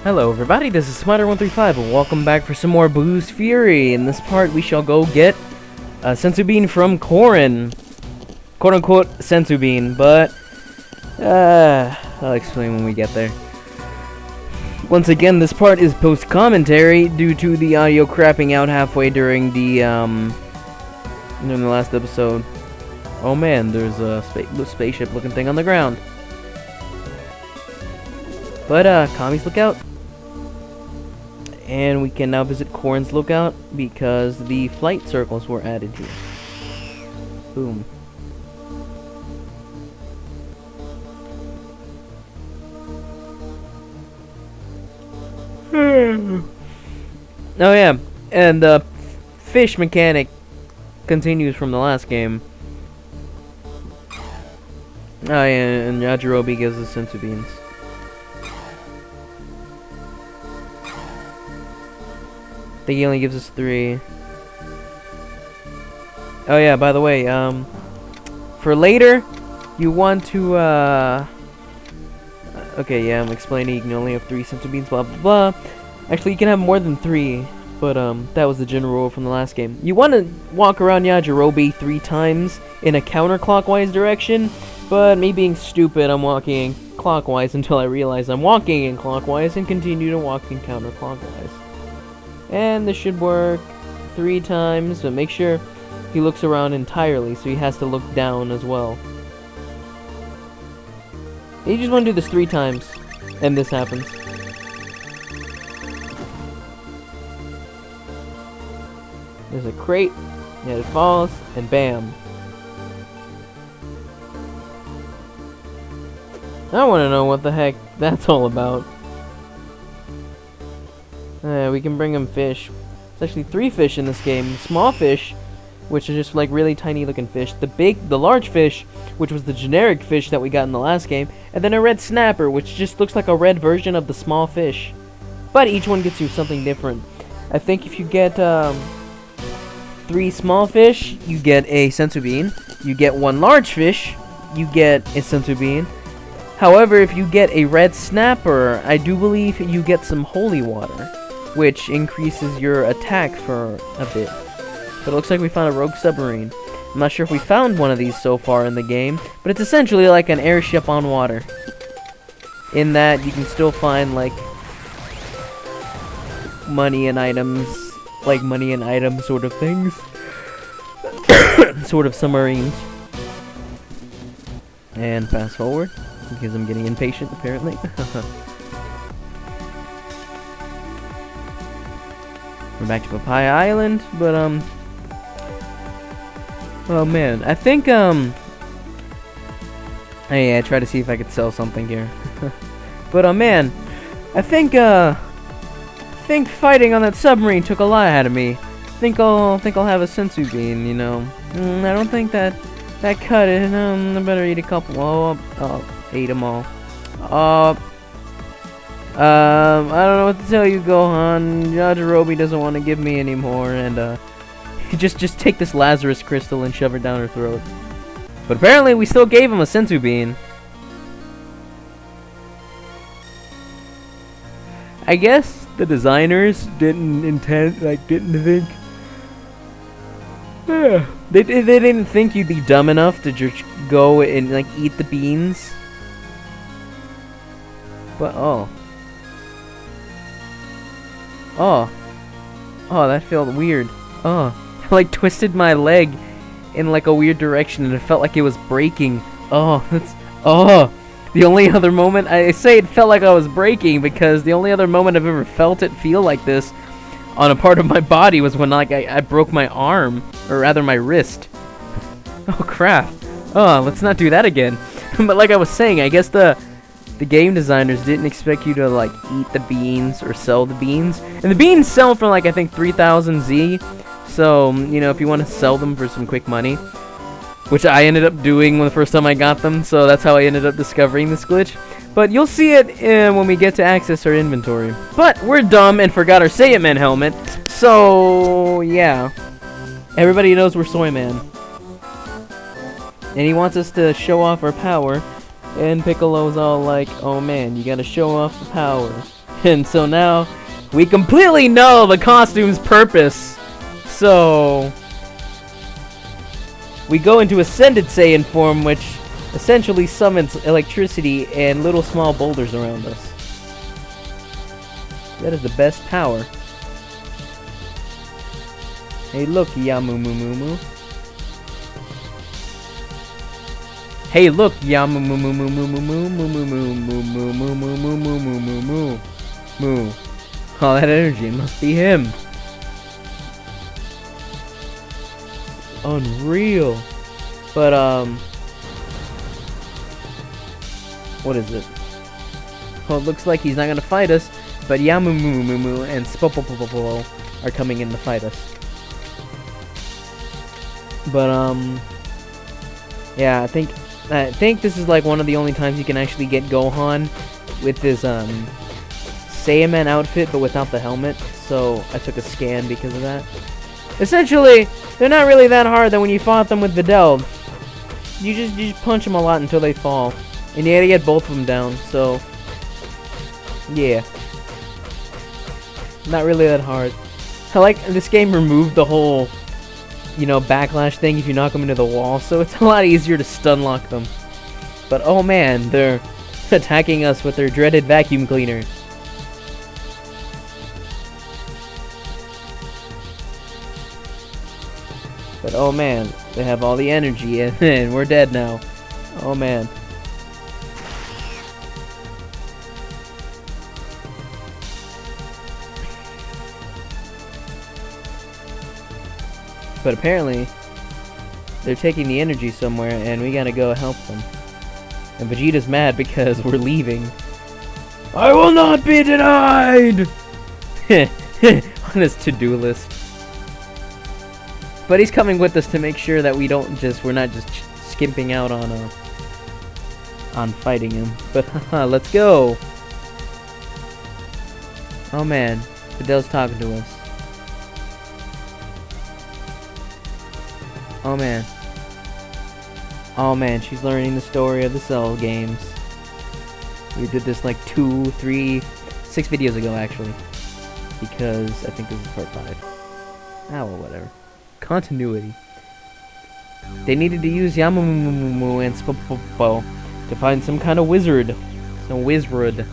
Hello everybody, this is Smider135 and welcome back for some more Blues Fury. In this part we shall go get a sensu bean from Korin. Quote unquote sensu bean, but I'll explain when we get there. Once again, this part is post-commentary due to the audio crapping out halfway during the last episode. Oh man, there's a spaceship looking thing on the ground. But Kami's lookout. And we can now visit Korin's lookout because the flight circles were added here. Boom. Oh yeah, and the fish mechanic continues from the last game. Oh yeah, and Yajirobe gives us sensu beans. I think he only gives us 3. Oh yeah, by the way, for later, you want to, okay, yeah, I'm explaining you can only have 3 sensu beans, blah, blah, blah. Actually, you can have more than 3, but, that was the general rule from the last game. You want to walk around Yajirobe 3 times in a counterclockwise direction, but me being stupid, I'm walking clockwise until I realize I'm walking in clockwise and continue to walk in counterclockwise. And this should work 3 times, but make sure he looks around entirely, so he has to look down as well. You just want to do this 3 times, and this happens. There's a crate, and it falls, and bam. I want to know what the heck that's all about. We can bring him fish. There's actually 3 fish in this game. Small fish, which are just like really tiny looking fish. The large fish, which was the generic fish that we got in the last game. And then a red snapper, which just looks like a red version of the small fish. But each one gets you something different. I think if you get 3 small fish, you get a sensu bean. You get 1 large fish, you get a sensu bean. However, if you get a red snapper, I do believe you get some holy water, which increases your attack for a bit. But it looks like we found a rogue submarine. I'm not sure if we found one of these so far in the game, but it's essentially like an airship on water. In that you can still find like money and items, sort of things. Sort of submarines. And fast forward, because I'm getting impatient apparently. We're back to Papaya Island, but, oh man, I think, hey, I tried to see if I could sell something here. But, oh man, I think fighting on that submarine took a lot out of me. Think I'll have a sensu bean, you know. I don't think that cut it. I better eat a couple. Oh, ate them all. I don't know what to tell you, Gohan. Yajirobe doesn't want to give me any more, and just take this Lazarus crystal and shove it down her throat. But apparently, we still gave him a sensu bean. I guess the designers didn't think. Yeah. They didn't think you'd be dumb enough to just go and like eat the beans. But oh, that felt weird. I like twisted my leg in like a weird direction, and it felt like it was breaking. The only other moment I say it felt like I was breaking because the only other moment I've ever felt it feel like this on a part of my body was when like I broke my arm, or rather my wrist. Oh crap. Let's not do that again. But like I was saying, I guess the game designers didn't expect you to like eat the beans or sell the beans. And the beans sell for like I think 3,000 Z. So, you know, if you want to sell them for some quick money, which I ended up doing the first time I got them, so that's how I ended up discovering this glitch. But you'll see it when we get to access our inventory. But we're dumb and forgot our Saiyaman helmet, so yeah. Everybody knows we're Soyman. And he wants us to show off our power, and Piccolo's all like, oh man, you gotta show off the power. And so now we completely know the costume's purpose. So we go into Ascended Saiyan form, which essentially summons electricity and little small boulders around us. That is the best power. Hey, look, Yamumumumu. Hey, look, Yamumumumu. All that energy must be him. Unreal. But what is it? Well, it looks like he's not gonna fight us, but Yamumumumu and Spopopopopo are coming in to fight us. But yeah, I think this is like one of the only times you can actually get Gohan with his Saiyaman outfit, but without the helmet. So I took a scan because of that. Essentially, they're not really that hard. That when you fought them with Videl, you just punch them a lot until they fall, and you gotta get both of them down. So yeah, not really that hard. I like this game removed the whole, you know, backlash thing if you knock them into the wall, so it's a lot easier to stun lock them. But oh man, they're attacking us with their dreaded vacuum cleaner. But oh man, they have all the energy and we're dead now. Oh man. But apparently, they're taking the energy somewhere, and we gotta go help them. And Vegeta's mad because we're leaving. I will not be denied! On his to-do list. But he's coming with us to make sure that we're not just skimping out on fighting him. But let's go! Oh man, Fidel's talking to us. Oh man. Oh man, she's learning the story of the Cell games. We did this like 2, 3, 6 videos ago actually. Because I think this is part 5. Ah, well, whatever. Continuity. They needed to use Yamumumumu and Spopopopopo to find some kind of wizard. Some wizard.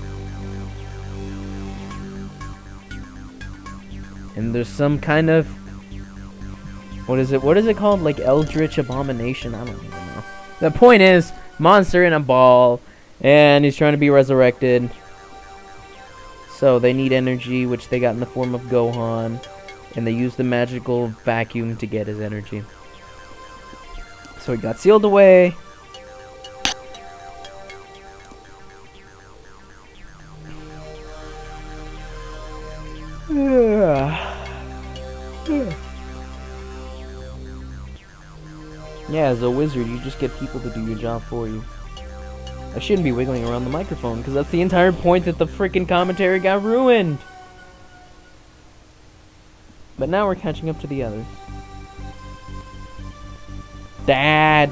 And there's some kind of... What is it called? Like Eldritch Abomination? I don't even know. The point is, monster in a ball, and he's trying to be resurrected. So they need energy, which they got in the form of Gohan, and they use the magical vacuum to get his energy. So he got sealed away. Yeah, as a wizard, you just get people to do your job for you. I shouldn't be wiggling around the microphone, because that's the entire point that the freaking commentary got ruined! But now we're catching up to the others. Dad!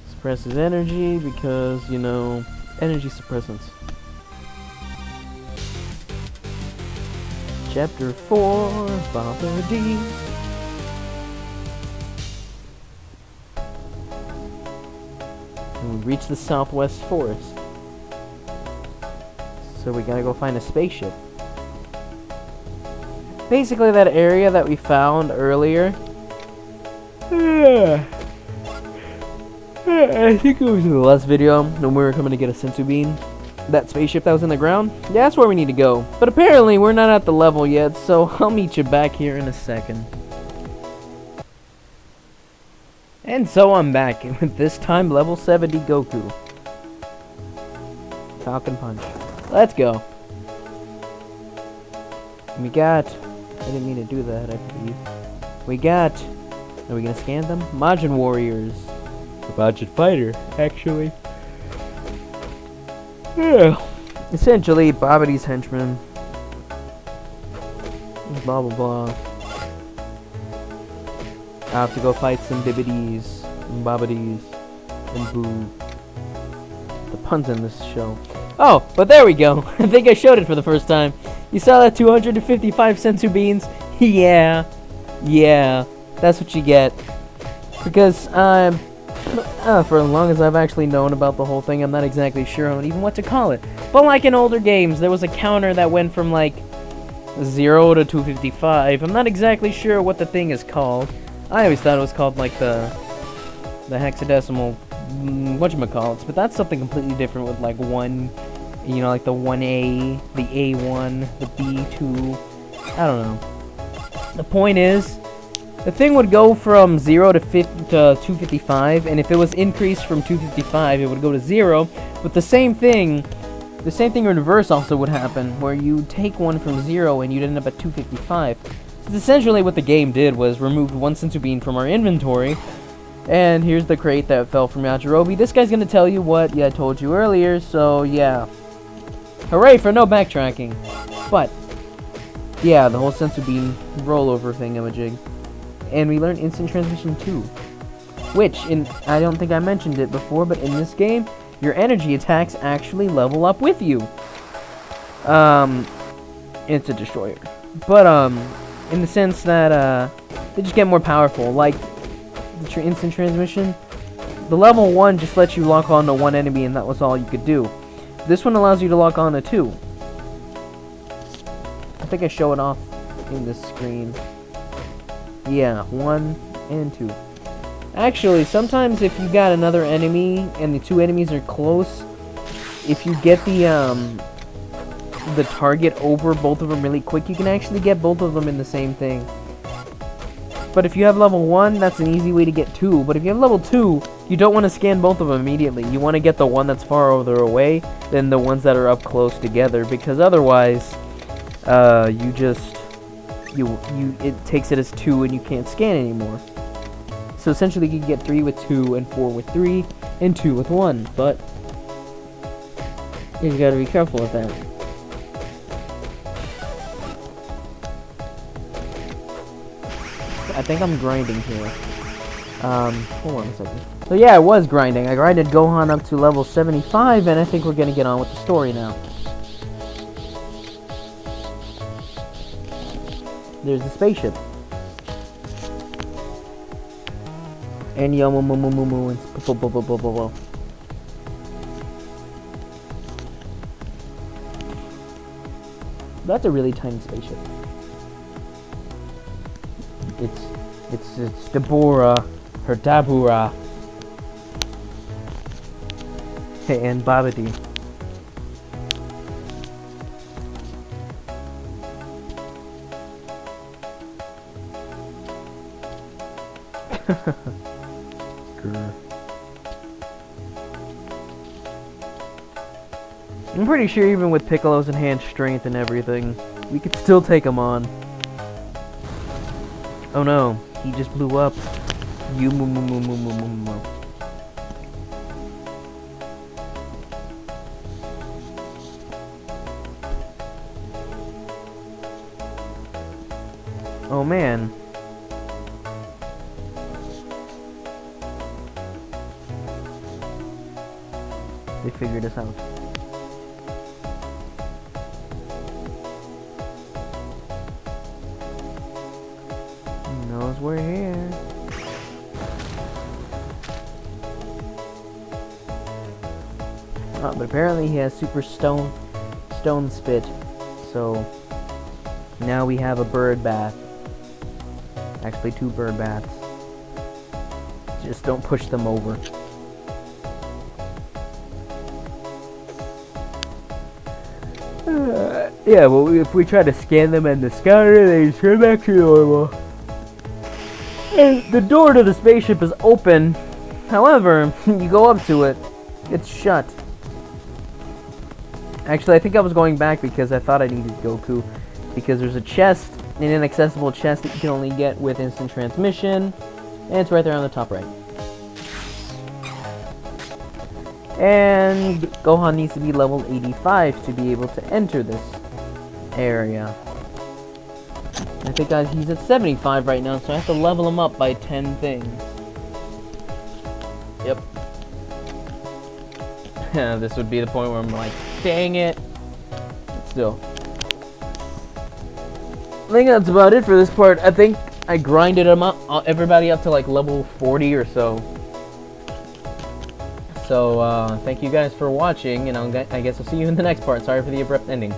Suppresses energy, because, you know, energy suppressants. Chapter 4, Baba D. We reach the Southwest Forest. So we gotta go find a spaceship. Basically that area that we found earlier. I think it was in the last video when we were coming to get a sensu bean. That spaceship that was in the ground. Yeah, that's where we need to go. But apparently we're not at the level yet, so I'll meet you back here in a second. And so I'm back, with this time level 70 Goku. Falcon Punch. Let's go. We got... I didn't mean to do that, I believe. We got... Are we gonna scan them? Majin Warriors. Or Majin Fighter, actually. Yeah. Essentially, Babidi's henchmen. Blah blah blah. I have to go fight some Bibbidies, and Babadies, and Boo. The puns in this show. Oh, but there we go. I think I showed it for the first time. You saw that 255 sensu beans? Yeah. Yeah. That's what you get. Because, for as long as I've actually known about the whole thing, I'm not exactly sure on even what to call it. But like in older games, there was a counter that went from like 0 to 255. I'm not exactly sure what the thing is called. I always thought it was called like the hexadecimal whatchamacallits, but that's something completely different with like one, you know, like the 1A, the A1, the B2. I don't know. The point is, the thing would go from 0 to 255, and if it was increased from 255, it would go to 0. But the same thing in reverse also would happen, where you take one from 0 and you'd end up at 255. So essentially what the game did was removed one sensu bean from our inventory, and here's the crate that fell from Yajirobe. This guy's gonna tell you what I told you earlier, so yeah. Hooray for no backtracking. But, yeah, the whole sensu bean rollover thingamajig. And we learned instant transmission too. Which, I don't think I mentioned it before, but in this game, your energy attacks actually level up with you. It's a destroyer. But, in the sense that, they just get more powerful. Like, the instant transmission, the level 1 just lets you lock on to one enemy and that was all you could do. This one allows you to lock on to 2. I think I show it off in this screen. Yeah, 1 and 2. Actually, sometimes if you got another enemy and the two enemies are close, if you get the target over both of them really quick, you can actually get both of them in the same thing. But if you have level 1, that's an easy way to get 2. But if you have level 2, you don't want to scan both of them immediately. You want to get the one that's farther away than the ones that are up close together, because otherwise, it takes it as 2 and you can't scan anymore. So essentially you can get 3 with 2 and 4 with 3 and 2 with 1, but you gotta be careful with that. I think I'm grinding here. Hold on a second. So yeah, I was grinding. I grinded Gohan up to level 75, and I think we're gonna get on with the story now. There's the spaceship. And Yamumumumu and Spopopopopo. That's a really tiny spaceship. It's Deborah, her Dabura, and Babidi. I'm pretty sure even with Piccolo's enhanced strength and everything, we could still take him on. Oh no, he just blew up. Yamumumumu. Oh man. They figured us out. Knows we're here. Oh, but apparently he has super stone spit, so now we have a bird bath. Actually, 2 bird baths. Just don't push them over. Yeah, well, if we try to scan them and discover, they turn back to normal. And the door to the spaceship is open. However, you go up to it, it's shut. Actually, I think I was going back because I thought I needed Goku. Because there's a chest, an inaccessible chest that you can only get with instant transmission. And it's right there on the top right. And Gohan needs to be level 85 to be able to enter this area. I think he's at 75 right now, so I have to level him up by 10 things. Yep. this would be the point where I'm like, dang it. But still. I think that's about it for this part. I think I grinded everybody up to like level 40 or so. So, thank you guys for watching, and I guess I'll see you in the next part. Sorry for the abrupt ending.